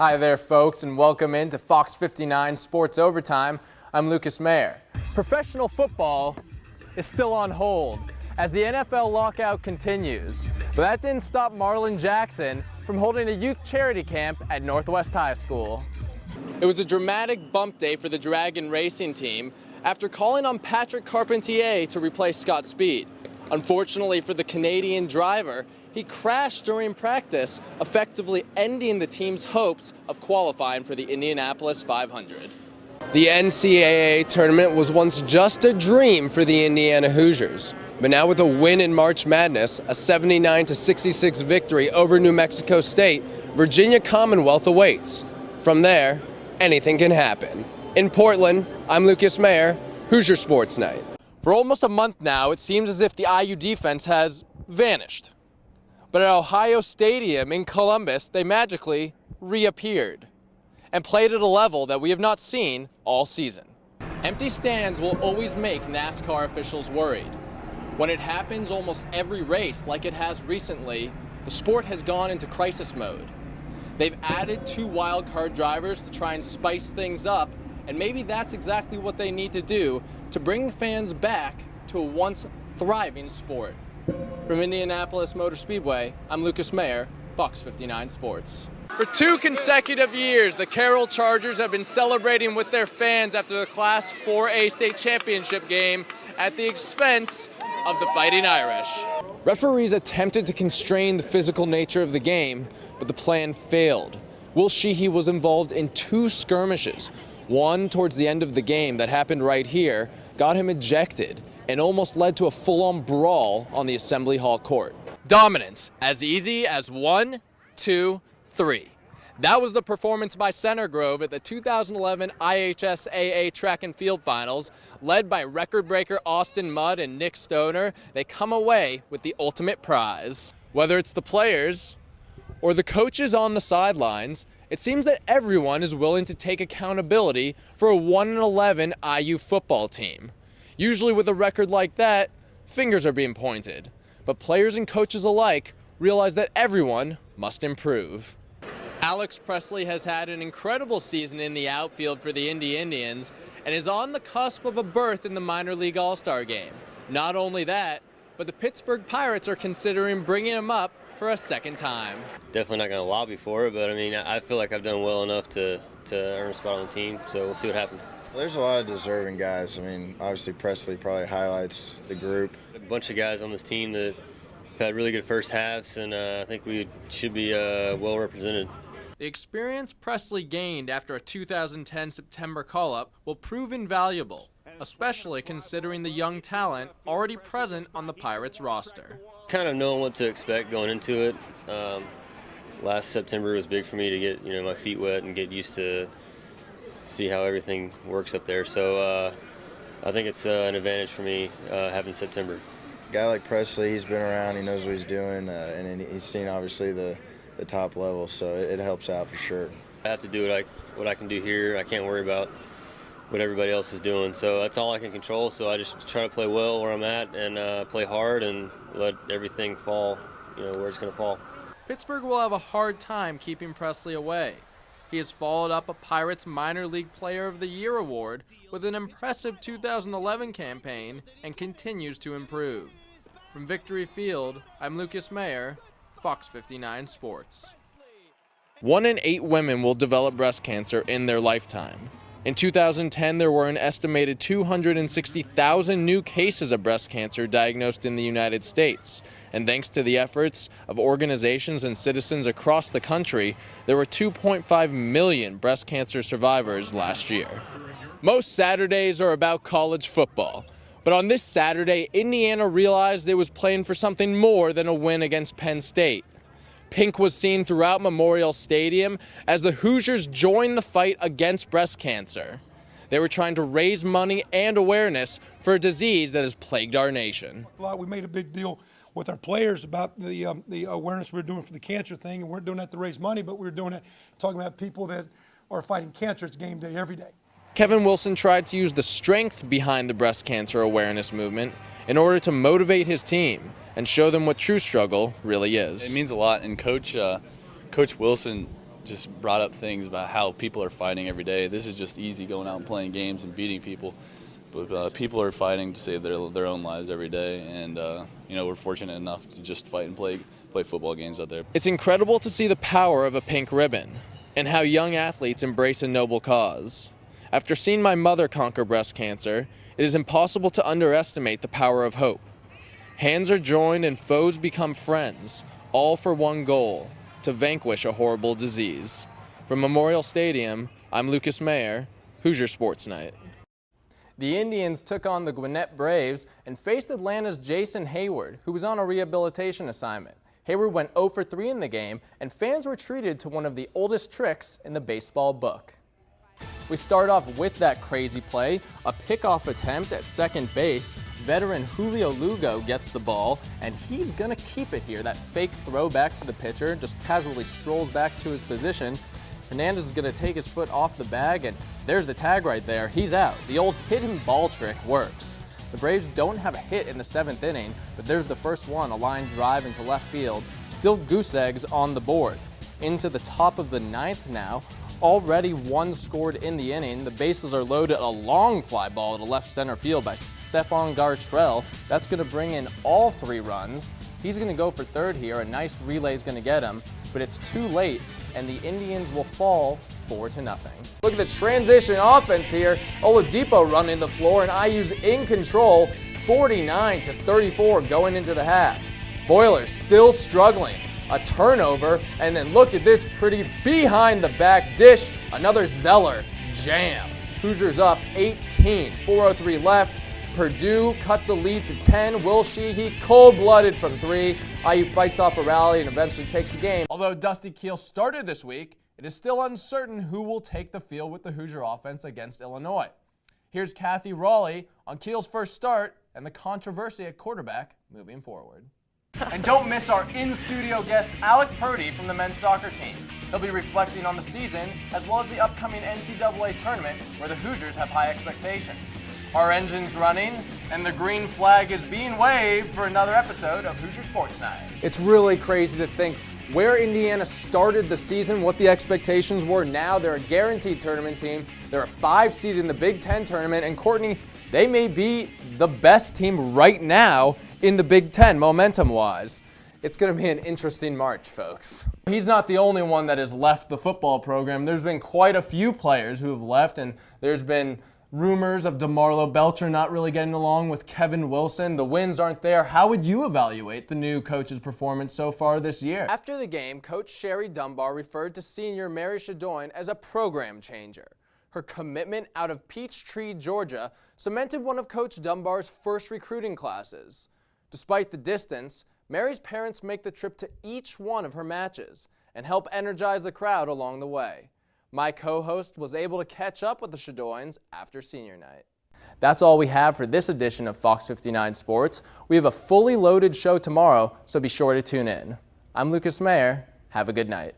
Hi there, folks, and welcome into Fox 59 Sports Overtime. I'm Lucas Mayer. Professional football is still on hold as the NFL lockout continues, but that didn't stop Marlon Jackson from holding a youth charity camp at Northwest High School. It was a dramatic bump day for the Dragon Racing team after calling on Patrick Carpentier to replace Scott Speed. Unfortunately for the Canadian driver, he crashed during practice, effectively ending the team's hopes of qualifying for the Indianapolis 500. The NCAA tournament was once just a dream for the Indiana Hoosiers, but now with a win in March Madness, a 79-66 victory over New Mexico State, Virginia Commonwealth awaits. From there, anything can happen. In Portland, I'm Lucas Mayer, Hoosier Sports Night. For almost a month now, it seems as if the IU defense has vanished. But at Ohio Stadium in Columbus, they magically reappeared and played at a level that we have not seen all season. Empty stands will always make NASCAR officials worried. When it happens almost every race like it has recently, the sport has gone into crisis mode. They've added 2 wildcard drivers to try and spice things up, and maybe that's exactly what they need to do to bring fans back to a once thriving sport. From Indianapolis Motor Speedway, I'm Lucas Mayer, Fox 59 Sports. For 2 consecutive years, the Carroll Chargers have been celebrating with their fans after the Class 4A state championship game at the expense of the Fighting Irish. Referees attempted to constrain the physical nature of the game, but the plan failed. Will Sheehy was involved in 2 skirmishes. One towards the end of the game that happened right here got him ejected and almost led to a full-on brawl on the Assembly Hall court. Dominance, as easy as 1, 2, 3. That was the performance by Center Grove at the 2011 IHSAA Track and Field Finals. Led by record breaker Austin Mudd and Nick Stoner, they come away with the ultimate prize. Whether it's the players or the coaches on the sidelines, it seems that everyone is willing to take accountability for a 1-11 IU football team. Usually with a record like that, fingers are being pointed. But players and coaches alike realize that everyone must improve. Alex Presley has had an incredible season in the outfield for the Indy Indians and is on the cusp of a berth in the minor league all-star game. Not only that, but the Pittsburgh Pirates are considering bringing him up for a second time. Definitely not going to lobby for it, but I mean, I feel like I've done well enough to earn a spot on the team, so we'll see what happens. There's a lot of deserving guys. I mean, obviously Presley probably highlights the group. A bunch of guys on this team that have had really good first halves, and I think we should be well represented. The experience Presley gained after a 2010 September call-up will prove invaluable, especially considering the young talent already present on the Pirates roster. Kind of knowing what to expect going into it. Last September was big for me to get my feet wet and get used to see how everything works up there. So I think it's an advantage for me having September. A guy like Presley, he's been around, he knows what he's doing, and he's seen obviously the top level, so it helps out for sure. I have to do what I can do here. I can't worry about what everybody else is doing, so that's all I can control. So I just try to play well where I'm at and play hard and let everything fall, where it's going to fall. Pittsburgh will have a hard time keeping Presley away. He has followed up a Pirates Minor League Player of the Year award with an impressive 2011 campaign and continues to improve. From Victory Field, I'm Lucas Mayer, Fox 59 Sports. 1 in 8 women will develop breast cancer in their lifetime. In 2010, there were an estimated 260,000 new cases of breast cancer diagnosed in the United States. And thanks to the efforts of organizations and citizens across the country, there were 2.5 million breast cancer survivors last year. Most Saturdays are about college football. But on this Saturday, Indiana realized it was playing for something more than a win against Penn State. Pink was seen throughout Memorial Stadium as the Hoosiers joined the fight against breast cancer. They were trying to raise money and awareness for a disease that has plagued our nation. We made a big deal with our players about the awareness we were doing for the cancer thing, and we weren't doing that to raise money, but we were doing it talking about people that are fighting cancer. It's game day every day. Kevin Wilson tried to use the strength behind the breast cancer awareness movement in order to motivate his team and show them what true struggle really is. It means a lot, and Coach Wilson just brought up things about how people are fighting every day. This is just easy, going out and playing games and beating people. But people are fighting to save their own lives every day, and we're fortunate enough to just fight and play football games out there. It's incredible to see the power of a pink ribbon and how young athletes embrace a noble cause. After seeing my mother conquer breast cancer, it is impossible to underestimate the power of hope. Hands are joined and foes become friends, all for one goal: to vanquish a horrible disease. From Memorial Stadium, I'm Lucas Mayer, Hoosier Sports Night. The Indians took on the Gwinnett Braves and faced Atlanta's Jason Hayward, who was on a rehabilitation assignment. Hayward went 0 for 3 in the game, and fans were treated to one of the oldest tricks in the baseball book. We start off with that crazy play, a pickoff attempt at second base. Veteran Julio Lugo gets the ball, and he's gonna keep it here. That fake throw back to the pitcher, just casually strolls back to his position. Hernandez is gonna take his foot off the bag, and there's the tag right there. He's out. The old hit him ball trick works. The Braves don't have a hit in the 7th inning, but there's the first one, a line drive into left field. Still goose eggs on the board. Into the top of the 9th now. Already 1 scored in the inning. The bases are loaded. A long fly ball to left center field by Stephon Gartrell. That's going to bring in all 3 runs. He's going to go for third here. A nice relay is going to get him, but it's too late, and the Indians will fall 4-0. Look at the transition offense here. Oladipo running the floor, and IU's in control, 49-34 going into the half. Boilers still struggling. A turnover, and then look at this pretty behind the back dish. Another Zeller jam. Hoosiers up 18, 4:03 left. Purdue cut the lead to 10. Will Sheehy cold-blooded from 3. IU fights off a rally and eventually takes the game. Although Dusty Keel started this week, it is still uncertain who will take the field with the Hoosier offense against Illinois. Here's Kathy Raleigh on Keel's first start and the controversy at quarterback moving forward. And don't miss our in-studio guest, Alec Purdy from the men's soccer team. He'll be reflecting on the season as well as the upcoming NCAA tournament where the Hoosiers have high expectations. Our engine's running and the green flag is being waved for another episode of Hoosier Sports Night. It's really crazy to think where Indiana started the season, what the expectations were. Now they're a guaranteed tournament team. They're a 5 seed in the Big Ten tournament, and Courtney, they may be the best team right now in the Big Ten, momentum-wise. It's going to be an interesting March, folks. He's not the only one that has left the football program. There's been quite a few players who have left, and there's been rumors of DeMarlo Belcher not really getting along with Kevin Wilson. The wins aren't there. How would you evaluate the new coach's performance so far this year? After the game, Coach Sherry Dunbar referred to senior Mary Shadoin as a program changer. Her commitment out of Peachtree, Georgia, cemented one of Coach Dunbar's first recruiting classes. Despite the distance, Mary's parents make the trip to each one of her matches and help energize the crowd along the way. My co-host was able to catch up with the Shadoins after senior night. That's all we have for this edition of Fox 59 Sports. We have a fully loaded show tomorrow, so be sure to tune in. I'm Lucas Mayer. Have a good night.